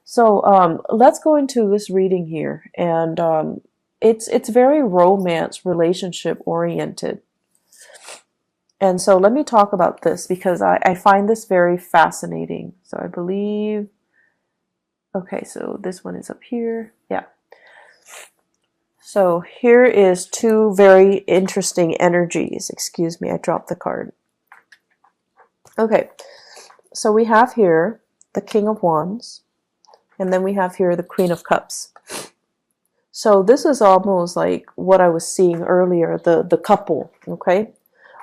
So let's go into this reading here, and it's very romance relationship oriented. And so let me talk about this because I find this very fascinating. So I believe, okay, so this one is up here. Yeah. So here is two very interesting energies. Excuse me, I dropped the card. Okay, so we have here the King of Wands, and then we have here the Queen of Cups. So this is almost like what I was seeing earlier, the couple, okay?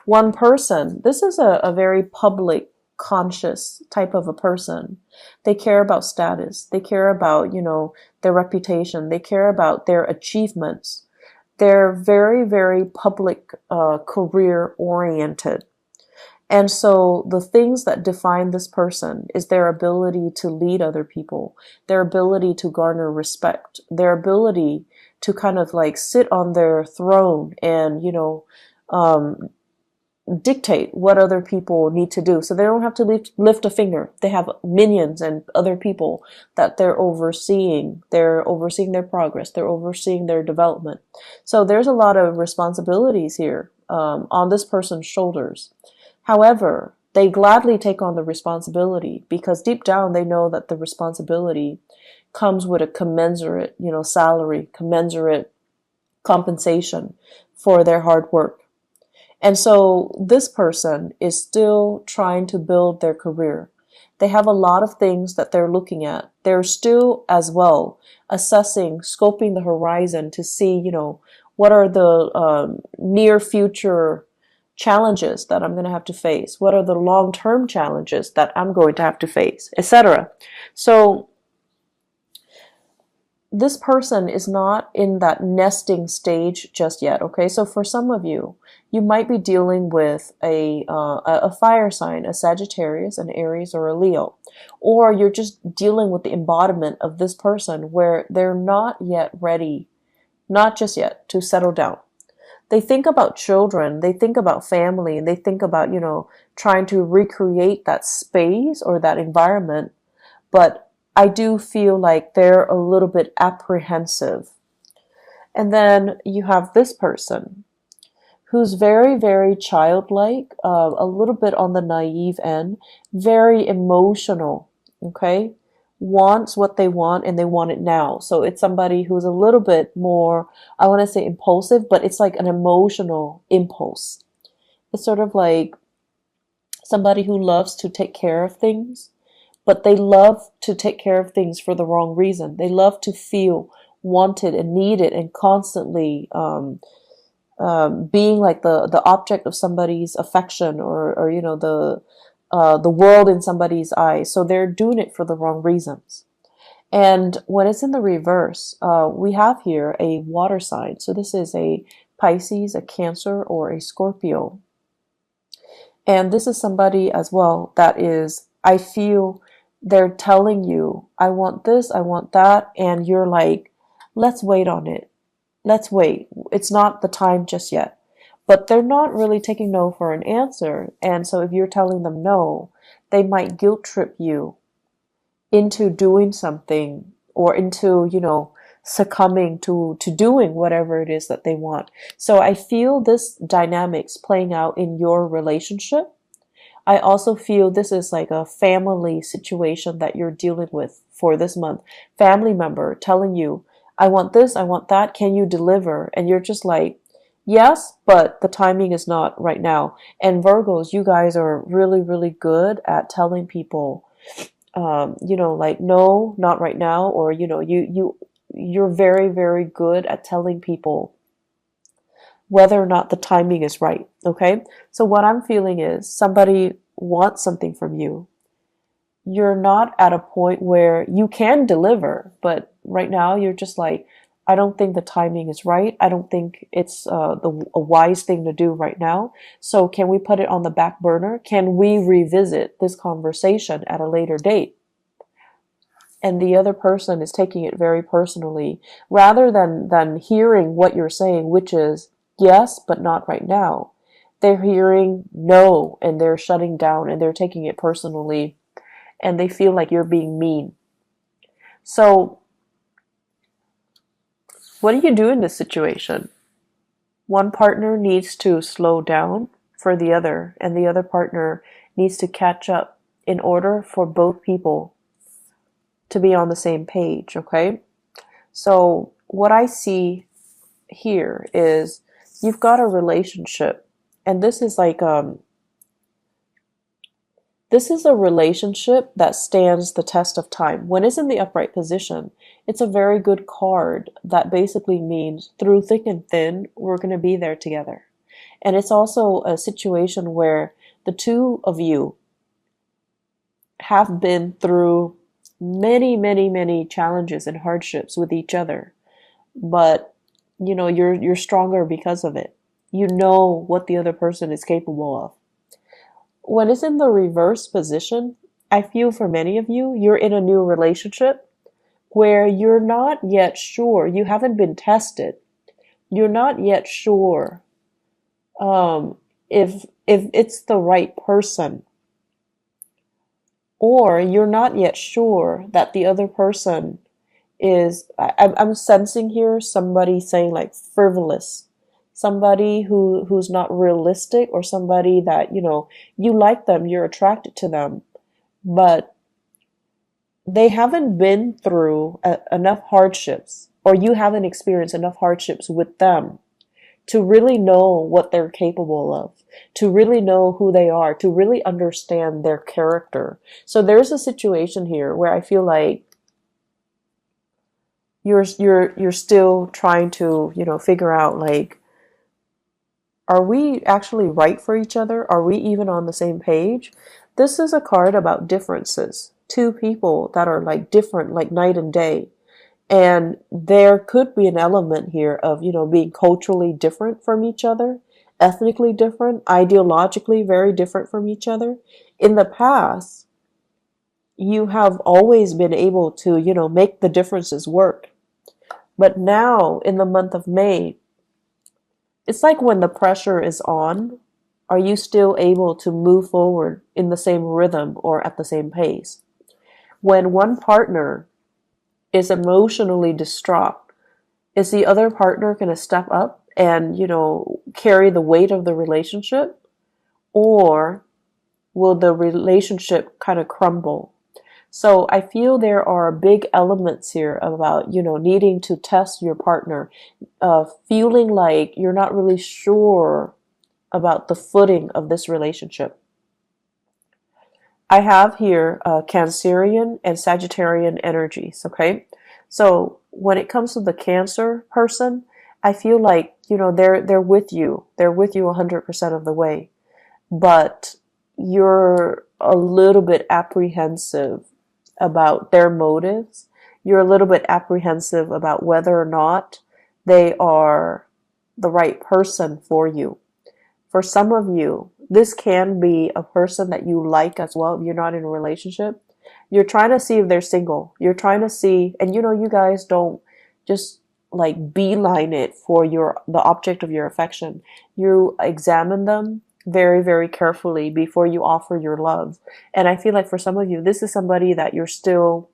One person. This is a very public, conscious type of a person. They care about status. They care about, their reputation. They care about their achievements. They're very, very public, career oriented. And so the things that define this person is their ability to lead other people, their ability to garner respect, their ability to kind of like sit on their throne and, um, dictate what other people need to do. So they don't have to lift a finger. They have minions and other people that they're overseeing. They're overseeing their progress. They're overseeing their development. So there's a lot of responsibilities here on this person's shoulders. However, they gladly take on the responsibility because deep down they know that the responsibility comes with a commensurate, salary, commensurate compensation for their hard work. And so this person is still trying to build their career. They have a lot of things that they're looking at. They're still as well assessing, scoping the horizon to see, what are the near future challenges that I'm going to have to face? What are the long-term challenges that I'm going to have to face, etc. So this person is not in that nesting stage just yet. Okay, so for some of you, you might be dealing with a fire sign, a Sagittarius, an Aries, or a Leo, or you're just dealing with the embodiment of this person where they're not yet ready, not just yet, to settle down. They think about children, they think about family, and they think about, trying to recreate that space or that environment. But I do feel like they're a little bit apprehensive. And then you have this person who's very, very childlike, a little bit on the naive end, very emotional, okay? Wants what they want and they want it now. So it's somebody who's a little bit more, I want to say impulsive, but it's like an emotional impulse. It's sort of like somebody who loves to take care of things, but they love to take care of things for the wrong reason. They love to feel wanted and needed and constantly being like the object of somebody's affection or the world in somebody's eyes. So they're doing it for the wrong reasons. And when it's in the reverse, we have here a water sign. So this is a Pisces, a Cancer, or a Scorpio. And this is somebody as well that is, I feel they're telling you, I want this, I want that. And you're like, let's wait on it. Let's wait. It's not the time just yet. But they're not really taking no for an answer. And so if you're telling them no, they might guilt trip you into doing something or into, succumbing to doing whatever it is that they want. So I feel this dynamics playing out in your relationship. I also feel this is like a family situation that you're dealing with for this month. Family member telling you, I want this, I want that, can you deliver? And you're just like, yes, but the timing is not right now. And Virgos, you guys are really, really good at telling people, like, no, not right now. Or, you're very, very good at telling people whether or not the timing is right. Okay. So what I'm feeling is somebody wants something from you. You're not at a point where you can deliver, but right now you're just like, I don't think the timing is right. I don't think it's a wise thing to do right now. So can we put it on the back burner? Can we revisit this conversation at a later date? And the other person is taking it very personally, rather than hearing what you're saying, which is yes, but not right now. They're hearing no, and they're shutting down, and they're taking it personally, and they feel like you're being mean. So what do you do in this situation? One partner needs to slow down for the other, and the other partner needs to catch up in order for both people to be on the same page, okay? So what I see here is you've got a relationship, and this is a relationship that stands the test of time. When it's in the upright position, it's a very good card that basically means through thick and thin, we're going to be there together. And it's also a situation where the two of you have been through many, many, many challenges and hardships with each other. But you're stronger because of it. You know what the other person is capable of. When it's in the reverse position, I feel for many of you, you're in a new relationship where you're not yet sure, you haven't been tested. You're not yet sure if it's the right person, or you're not yet sure that the other person is. I'm sensing here somebody saying like frivolous, somebody who's not realistic, or somebody that you like them, you're attracted to them, but they haven't been through enough hardships, or you haven't experienced enough hardships with them to really know what they're capable of, to really know who they are, to really understand their character. So there's a situation here where I feel like you're still trying to, figure out, like, are we actually right for each other? Are we even on the same page? This is a card about differences. Two people that are like different, like night and day. And there could be an element here of, being culturally different from each other, ethnically different, ideologically very different from each other. In the past, you have always been able to, make the differences work. But now, in the month of May, it's like when the pressure is on, are you still able to move forward in the same rhythm or at the same pace? When one partner is emotionally distraught, is the other partner going to step up and, carry the weight of the relationship? Or will the relationship kind of crumble? So I feel there are big elements here about, needing to test your partner, feeling like you're not really sure about the footing of this relationship. I have here Cancerian and Sagittarian energies, okay? So when it comes to the Cancer person, I feel like, they're with you. They're with you 100% of the way. But you're a little bit apprehensive about their motives. You're a little bit apprehensive about whether or not they are the right person for you. For some of you, this can be a person that you like as well if you're not in a relationship. You're trying to see if they're single. You're trying to see, and you guys don't just like beeline it for the object of your affection. You examine them very, very carefully before you offer your love. And I feel like for some of you, this is somebody that you're still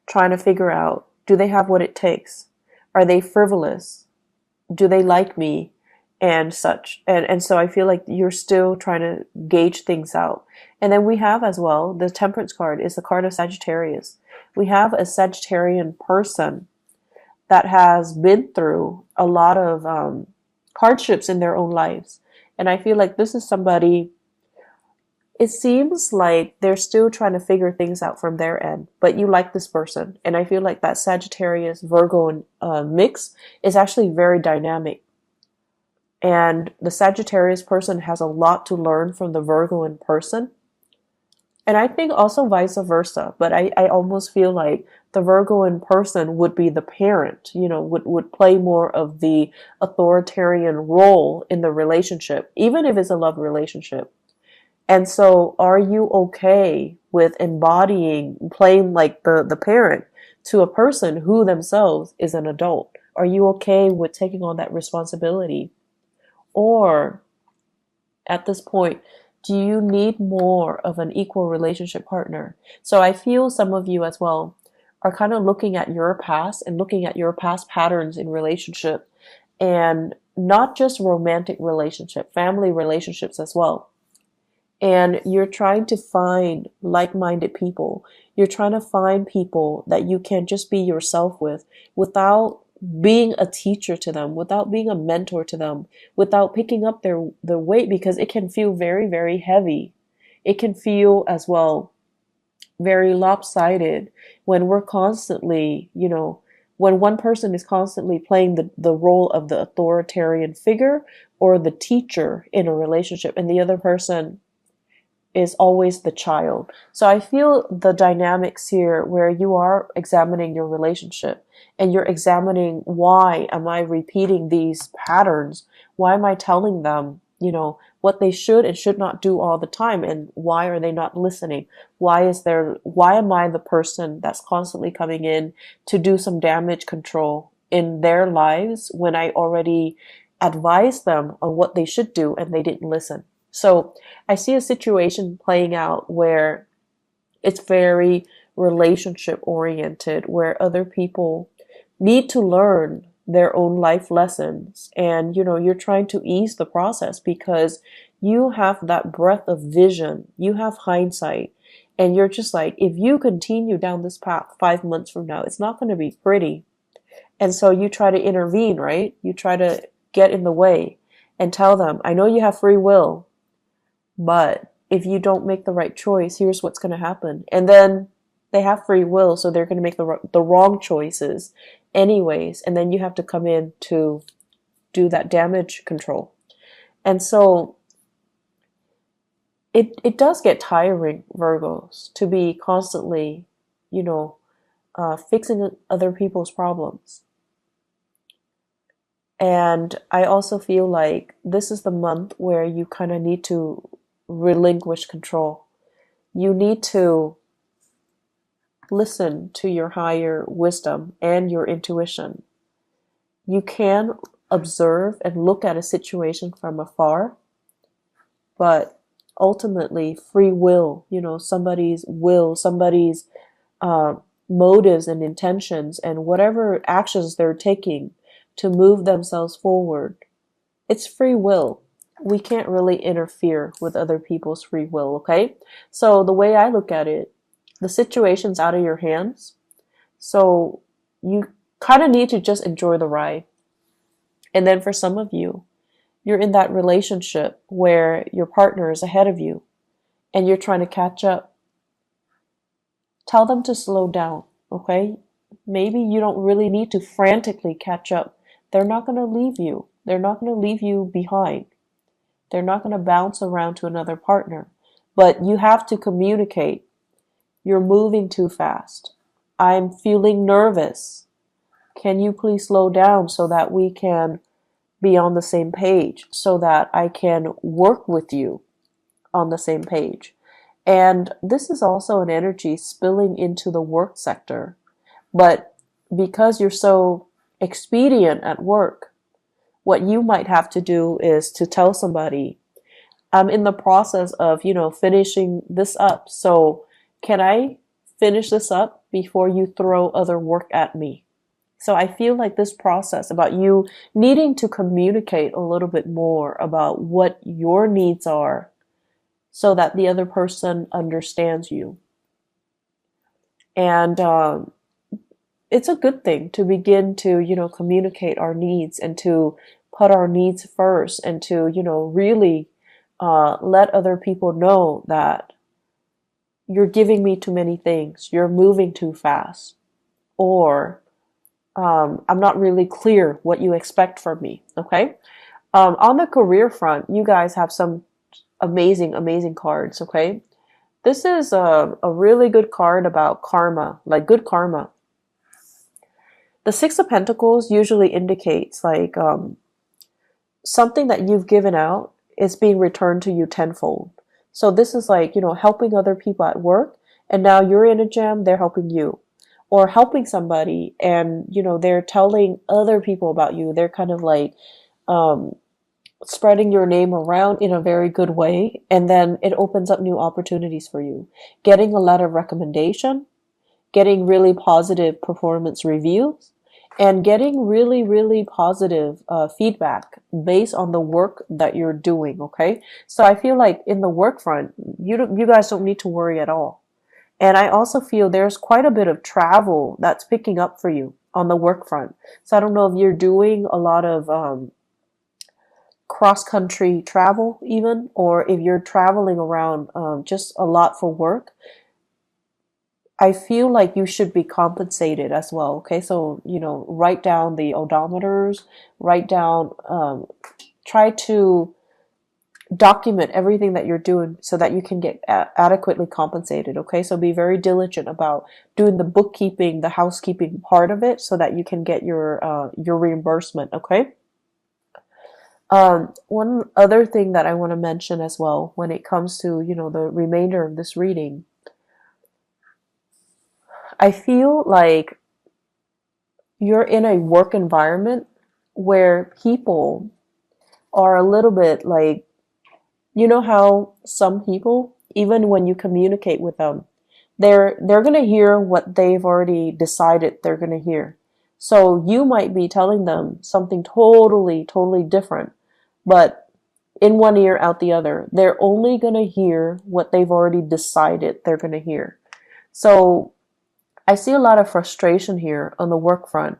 trying to figure out, do they have what it takes? Are they frivolous? Do they like me? And such. And so I feel like you're still trying to gauge things out. And then we have as well, the Temperance card is the card of Sagittarius. We have a Sagittarian person that has been through a lot of hardships in their own lives. And I feel like this is somebody, it seems like they're still trying to figure things out from their end, but you like this person. And I feel like that Sagittarius Virgo mix is actually very dynamic. And the Sagittarius person has a lot to learn from the Virgoan person. And I think also vice versa. But I almost feel like the Virgoan person would be the parent, would play more of the authoritarian role in the relationship, even if it's a love relationship. And so are you okay with playing like the parent to a person who themselves is an adult? Are you okay with taking on that responsibility? Or at this point, do you need more of an equal relationship partner? So I feel some of you as well are kind of looking at your past and looking at your past patterns in relationship, and not just romantic relationship, family relationships as well. And you're trying to find like-minded people. You're trying to find people that you can just be yourself with without being a teacher to them, without being a mentor to them, without picking up their weight, because it can feel very, very heavy. It can feel as well very lopsided when we're constantly, when one person is constantly playing the role of the authoritarian figure or the teacher in a relationship, and the other person is always the child. So I feel the dynamics here where you are examining your relationship and you're examining, why am I repeating these patterns? Why am I telling them, what they should and should not do all the time? And why are they not listening? Why am I the person that's constantly coming in to do some damage control in their lives when I already advised them on what they should do and they didn't listen? So I see a situation playing out where it's very relationship oriented, where other people need to learn their own life lessons. And, you're trying to ease the process because you have that breadth of vision, you have hindsight, and you're just like, if you continue down this path 5 months from now, it's not going to be pretty. And so you try to intervene, right? You try to get in the way and tell them, I know you have free will, but if you don't make the right choice, here's what's going to happen. And then they have free will, so they're going to make the wrong choices anyways. And then you have to come in to do that damage control. And so it does get tiring, Virgos, to be constantly, fixing other people's problems. And I also feel like this is the month where you kind of need to relinquish control. You need to listen to your higher wisdom and your intuition. You can observe and look at a situation from afar, but ultimately free will, somebody's motives and intentions and whatever actions they're taking to move themselves forward, it's free will. We can't really interfere with other people's free will, okay? So the way I look at it, the situation's out of your hands. So you kind of need to just enjoy the ride. And then for some of you, you're in that relationship where your partner is ahead of you and you're trying to catch up. Tell them to slow down, okay? Maybe you don't really need to frantically catch up. They're not going to leave you. They're not going to leave you behind. They're not going to bounce around to another partner. But you have to communicate. You're moving too fast. I'm feeling nervous. Can you please slow down so that we can be on the same page, so that I can work with you on the same page? And this is also an energy spilling into the work sector. But because you're so expedient at work, what you might have to do is to tell somebody, I'm in the process of, finishing this up. So can I finish this up before you throw other work at me? So I feel like this process about you needing to communicate a little bit more about what your needs are so that the other person understands you. And it's a good thing to begin to, communicate our needs and to put our needs first and to, really let other people know that you're giving me too many things, you're moving too fast, or I'm not really clear what you expect from me, okay? On the career front, you guys have some amazing, amazing cards, okay? This is a really good card about karma, like good karma. The Six of Pentacles usually indicates like something that you've given out is being returned to you tenfold. So this is like, helping other people at work, and now you're in a jam, they're helping you. Or helping somebody and, they're telling other people about you. They're kind of like spreading your name around in a very good way. And then it opens up new opportunities for you. Getting a letter of recommendation getting really positive performance reviews, and getting really, really positive feedback based on the work that you're doing. Okay, so I feel like in the work front, you guys don't need to worry at all. And I also feel there's quite a bit of travel that's picking up for you on the work front. So I don't know if you're doing a lot of cross country travel, even, or if you're traveling around just a lot for work. I feel like you should be compensated as well. Okay, so write down the odometers, write down, try to document everything that you're doing so that you can get adequately compensated. Okay, so be very diligent about doing the bookkeeping, the housekeeping part of it, so that you can get your reimbursement. Okay. One other thing that I want to mention as well when it comes to the remainder of this reading, I feel like you're in a work environment where people are a little bit like, how some people, even when you communicate with them, they're going to hear what they've already decided they're going to hear. So you might be telling them something totally, totally different, but in one ear, out the other. They're only going to hear what they've already decided they're going to hear. So I see a lot of frustration here on the work front,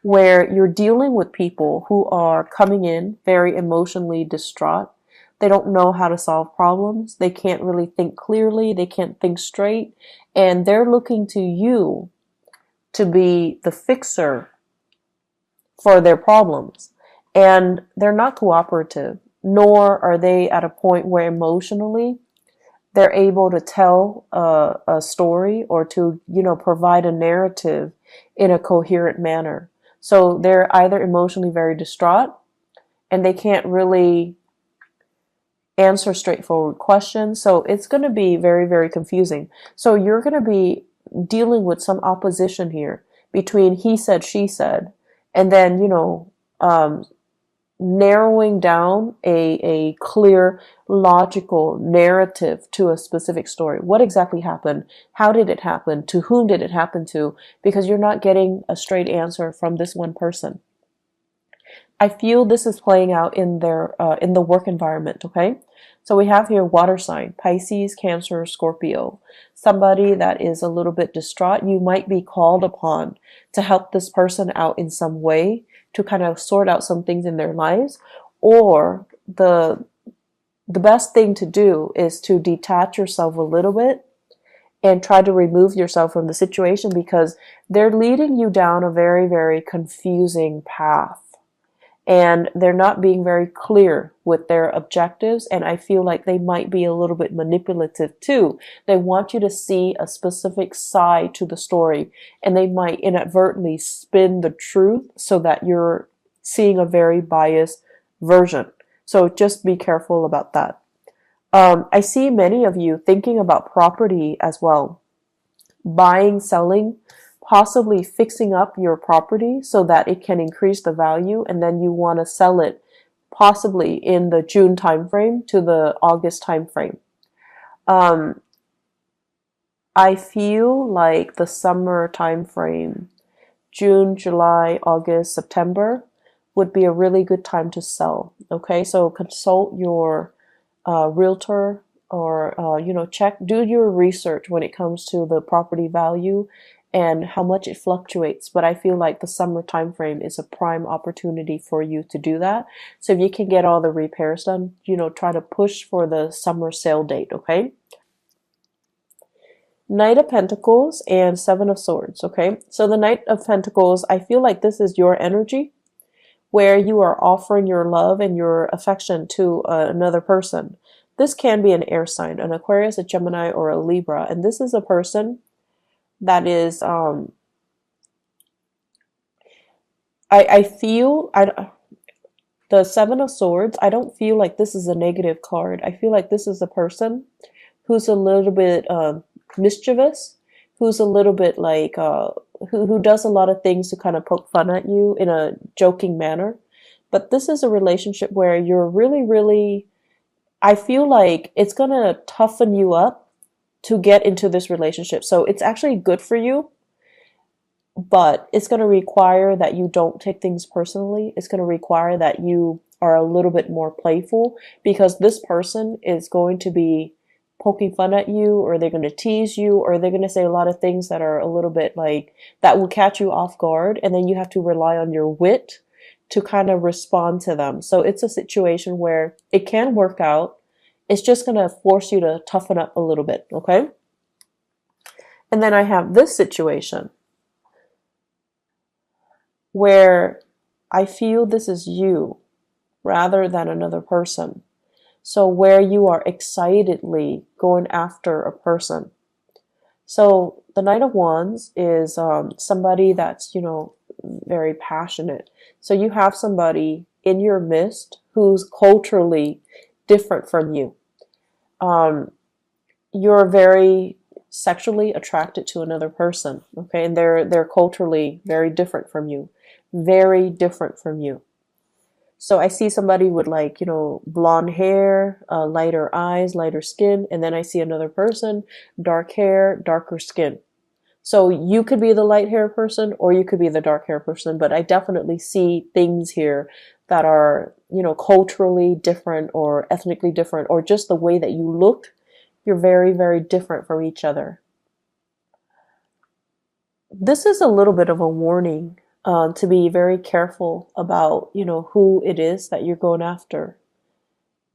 where you're dealing with people who are coming in very emotionally distraught. They don't know how to solve problems. They can't really think clearly. They can't think straight. And they're looking to you to be the fixer for their problems. And they're not cooperative, nor are they at a point where emotionally they're able to tell a story or to, provide a narrative in a coherent manner. So they're either emotionally very distraught and they can't really answer straightforward questions. So it's going to be very, very confusing. So you're going to be dealing with some opposition here between he said, she said, and then, narrowing down a clear, logical narrative to a specific story. What exactly happened? How did it happen? To whom did it happen to? Because you're not getting a straight answer from this one person. I feel this is playing out in the work environment. Okay, so we have here water sign: Pisces, Cancer, Scorpio. Somebody that is a little bit distraught. You might be called upon to help this person out in some way, to kind of sort out some things in their lives, or the best thing to do is to detach yourself a little bit and try to remove yourself from the situation, because they're leading you down a very, very confusing path. And they're not being very clear with their objectives, and I feel like they might be a little bit manipulative too. They want you to see a specific side to the story, and they might inadvertently spin the truth so that you're seeing a very biased version. So just be careful about that. I see many of you thinking about property as well. Buying, selling, possibly fixing up your property so that it can increase the value, and then you want to sell it possibly in the June timeframe to the August timeframe. I feel like the summer timeframe, June, July, August, September, would be a really good time to sell. Okay, so consult your realtor, or do your research when it comes to the property value and how much it fluctuates. But I feel like the summer time frame is a prime opportunity for you to do that. So if you can get all the repairs done, try to push for the summer sale date. Okay. Knight of Pentacles and Seven of Swords. Okay, so the Knight of Pentacles, I feel like this is your energy, where you are offering your love and your affection to another person. This can be an air sign, an Aquarius, a Gemini, or a Libra. And this is a person that is, I feel, the Seven of Swords, I don't feel like this is a negative card. I feel like this is a person who's a little bit mischievous, who's a little bit like, who does a lot of things to kind of poke fun at you in a joking manner. But this is a relationship where you're really, really, I feel like it's going to toughen you up to get into this relationship. So it's actually good for you, but it's going to require that you don't take things personally. It's going to require that you are a little bit more playful, because this person is going to be poking fun at you, or they're going to tease you, or they're going to say a lot of things that are a little bit like that will catch you off guard, and then you have to rely on your wit to kind of respond to them. So it's a situation where it can work out. It's just going to force you to toughen up a little bit, okay? And then I have this situation where I feel this is you rather than another person. So where you are excitedly going after a person. So the Knight of Wands is somebody that's, very passionate. So you have somebody in your midst who's culturally different from you. You're very sexually attracted to another person, okay? And they're culturally very different from you. Very different from you. So I see somebody with blonde hair, lighter eyes, lighter skin, and then I see another person, dark hair, darker skin. So you could be the light hair person or you could be the dark hair person, but I definitely see things here that are, culturally different or ethnically different, or just the way that you look, you're very, very different from each other. This is a little bit of a warning. To be very careful about, who it is that you're going after.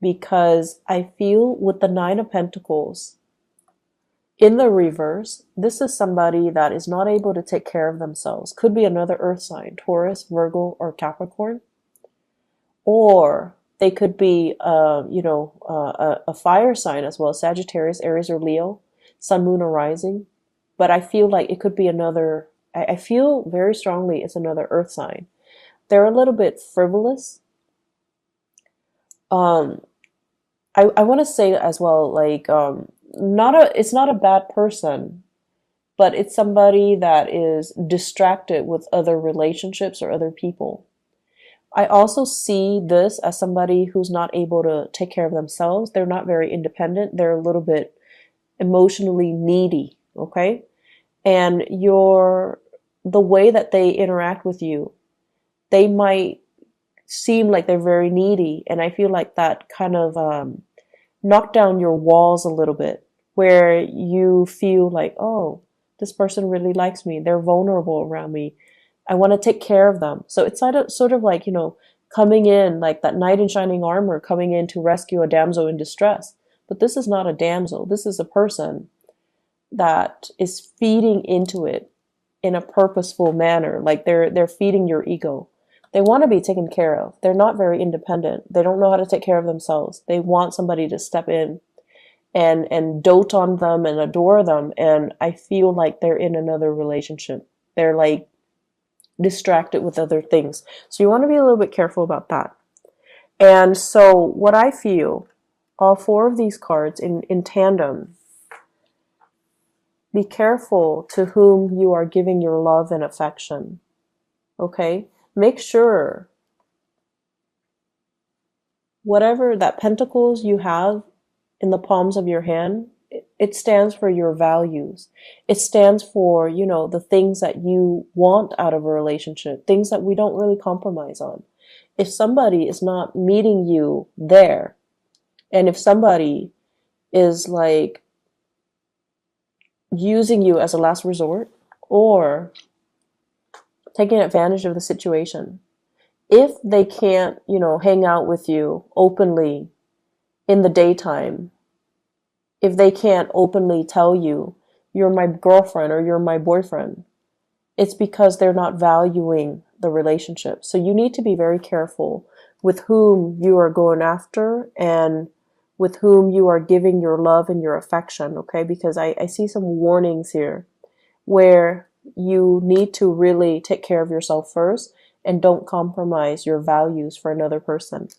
Because I feel with the Nine of Pentacles, in the reverse, this is somebody that is not able to take care of themselves. Could be another earth sign, Taurus, Virgo, or Capricorn. Or they could be, a fire sign as well, Sagittarius, Aries, or Leo, Sun, Moon, or Rising. But I feel like it could be another, I feel very strongly it's another earth sign. They're a little bit frivolous. I want to say as well, it's not a bad person, but it's somebody that is distracted with other relationships or other people. I also see this as somebody who's not able to take care of themselves. They're not very independent. They're a little bit emotionally needy, okay? And the way that they interact with you, they might seem like they're very needy. And I feel like that kind of knocked down your walls a little bit, where you feel like, oh, this person really likes me. They're vulnerable around me. I want to take care of them. So it's sort of like, coming in like that knight in shining armor, coming in to rescue a damsel in distress. But this is not a damsel. This is a person that is feeding into it in a purposeful manner. Like they're feeding your ego. They want to be taken care of. They're not very independent. They don't know how to take care of themselves. They want somebody to step in and dote on them and adore them. And I feel like they're in another relationship. They're like distracted with other things. So you want to be a little bit careful about that. And so what I feel, all four of these cards in tandem, be careful to whom you are giving your love and affection. Okay? Make sure whatever that pentacles you have in the palms of your hand, it stands for your values. It stands for, the things that you want out of a relationship, things that we don't really compromise on. If somebody is not meeting you there, and if somebody is like using you as a last resort or taking advantage of the situation, if they can't, hang out with you openly in the daytime, if they can't openly tell you, you're my girlfriend or you're my boyfriend, it's because they're not valuing the relationship. So you need to be very careful with whom you are going after and with whom you are giving your love and your affection, okay? Because I see some warnings here where you need to really take care of yourself first and don't compromise your values for another person.